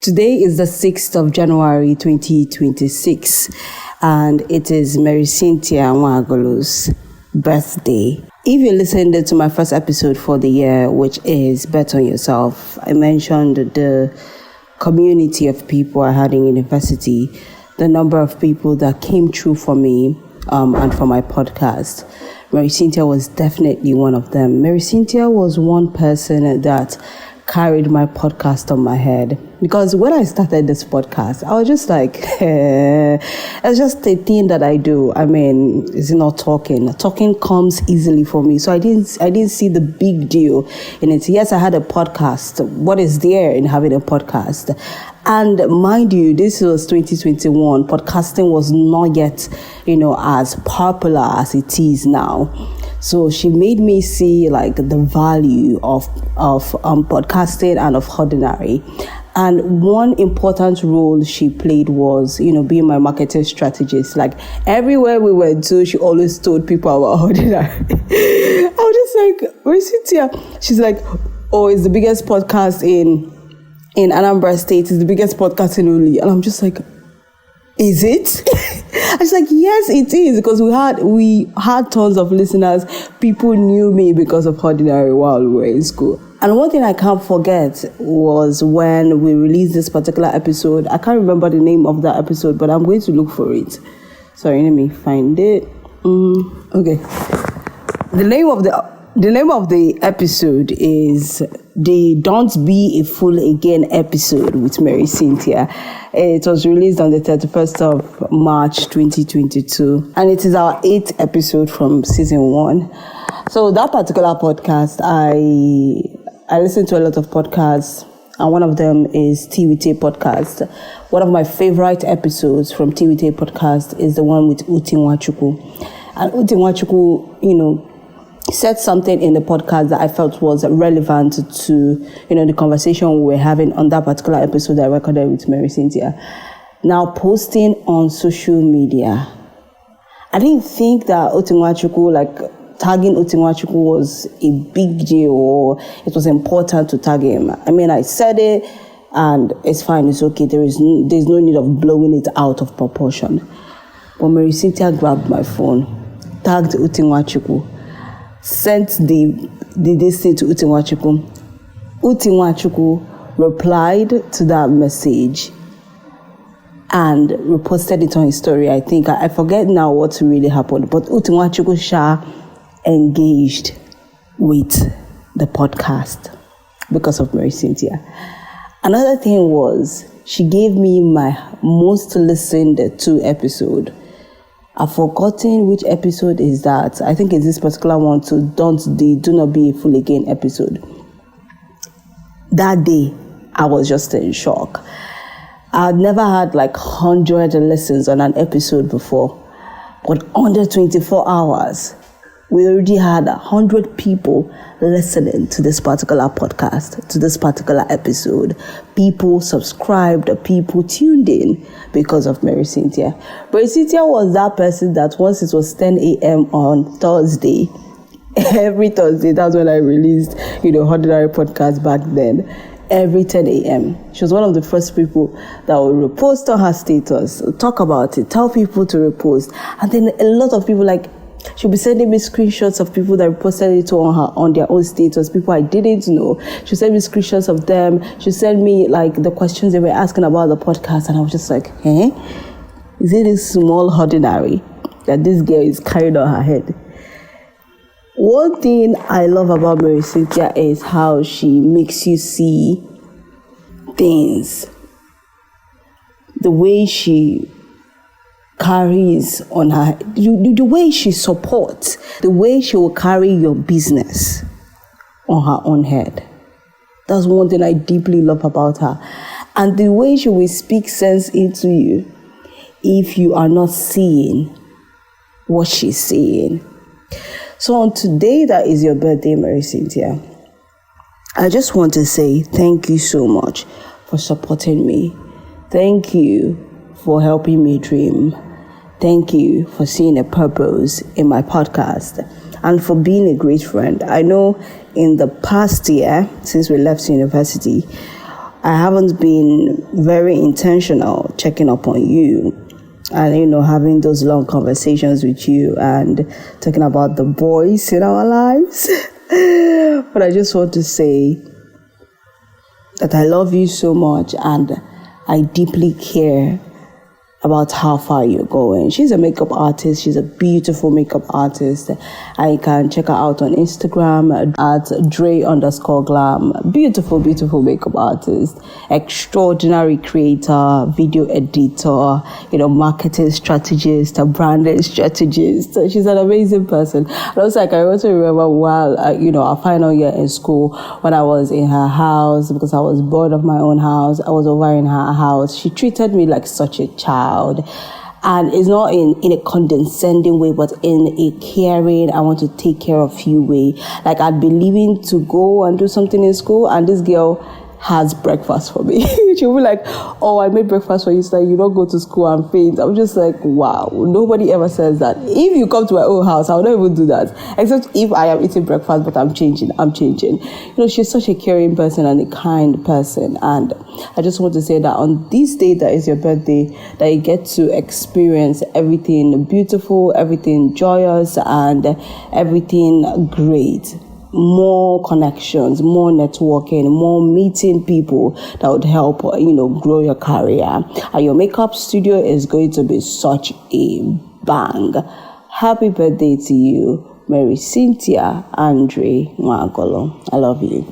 Today is the 6th of January 2026, and it is Marycynthia Nwagulu's birthday. If you listened to my first episode for the year, which is Bet on Yourself, I mentioned the community of people I had in university, the number of people that came through for me and for my podcast. Marycynthia was definitely one of them. Marycynthia was one person that carried my podcast on my head, because when I started this podcast, I was just like, it's just a thing that I do. I mean, it's not talking comes easily for me, so I didn't see the big deal in it. Yes, I had a podcast. What is there in having a podcast? And mind you, this was 2021. Podcasting was not yet, as popular as it is now. So she made me see like the value of podcasting and of ordinary. And one important role she played was, being my marketing strategist. Like everywhere we went to, she always told people about ordinary. I was just like, Marycynthia. She's like, oh, it's the biggest podcast in Anambra State. It's the biggest podcast in Uli. And I'm just like, is it? I was like, yes, it is, because we had tons of listeners. People knew me because of Ordinary while we were in school. And one thing I can't forget was when we released this particular episode. I can't remember the name of that episode, but I'm going to look for it. Sorry, let me find it. Okay. The name of the episode is the Don't Be a Fool Again episode with Marycynthia. It was released on the 31st of March 2022, and it is our 8th episode from season 1. So that particular podcast, I listen to a lot of podcasts, and one of them is Tea with A podcast. One of my favorite episodes from Tea with A podcast is the one with Nwagulu. And Nwagulu, said something in the podcast that I felt was relevant to, the conversation we were having on that particular episode that I recorded with Marycynthia. Now, posting on social media, I didn't think that Nwagulu, tagging Nwagulu was a big deal, or it was important to tag him. I mean, I said it, and it's fine, it's okay. There's no need of blowing it out of proportion. But Marycynthia grabbed my phone, tagged Nwagulu, sent this thing to Nwagulu. Nwagulu replied to that message and reposted it on his story. I think I forget now what really happened, but Nwagulu engaged with the podcast because of Marycynthia. Another thing was, she gave me my most listened to episode. I've forgotten which episode is that. I think it's this particular one too. Do Not Be a Fool Again episode. That day, I was just in shock. I'd never had 100 listens on an episode before. But under 24 hours, we already had 100 people listening to this particular podcast, to this particular episode. People subscribed, people tuned in because of Marycynthia. Marycynthia was that person that once it was 10 a.m. on Thursday, every Thursday, that's when I released, Ordinary podcast back then, every 10 a.m. She was one of the first people that would repost on her status, talk about it, tell people to repost. And then a lot of people she'll be sending me screenshots of people that posted it on their own status, people I didn't know. She'll send me screenshots of them. She'll send me the questions they were asking about the podcast, and I was just like, is it this small ordinary that this girl is carried on her head? One thing I love about Marycynthia is how she makes you see things. The way she carries on her, the way she supports, the way she will carry your business on her own head. That's one thing I deeply love about her. And the way she will speak sense into you if you are not seeing what she's saying. So on today, that is your birthday, Marycynthia, I just want to say thank you so much for supporting me. Thank you for helping me dream. Thank you for seeing a purpose in my podcast and for being a great friend. I know in the past year, since we left university, I haven't been very intentional checking up on you and, having those long conversations with you and talking about the boys in our lives. But I just want to say that I love you so much and I deeply care about how far you're going. She's a makeup artist. She's a beautiful makeup artist. I can check her out on Instagram at Dre_glam. Beautiful, beautiful makeup artist. Extraordinary creator, video editor, marketing strategist, a branding strategist. So she's an amazing person. And also, I can also remember while, our final year in school, when I was in her house, because I was bored of my own house, I was over in her house. She treated me like such a child. And it's not in a condescending way, but in a caring, I want to take care of you way. Like, I'd be leaving to go and do something in school, and this girl has breakfast for me. She'll be like, oh, I made breakfast for you so that you don't go to school and faint. I'm just like, wow, nobody ever says that. If you come to my own house, I would not even do that. Except if I am eating breakfast, but I'm changing. She's such a caring person and a kind person. And I just want to say that on this day that is your birthday, that you get to experience everything beautiful, everything joyous, and everything great. More connections, more networking, more meeting people that would help, grow your career. And your makeup studio is going to be such a bang. Happy birthday to you, Marycynthia Nwagulu. I love you.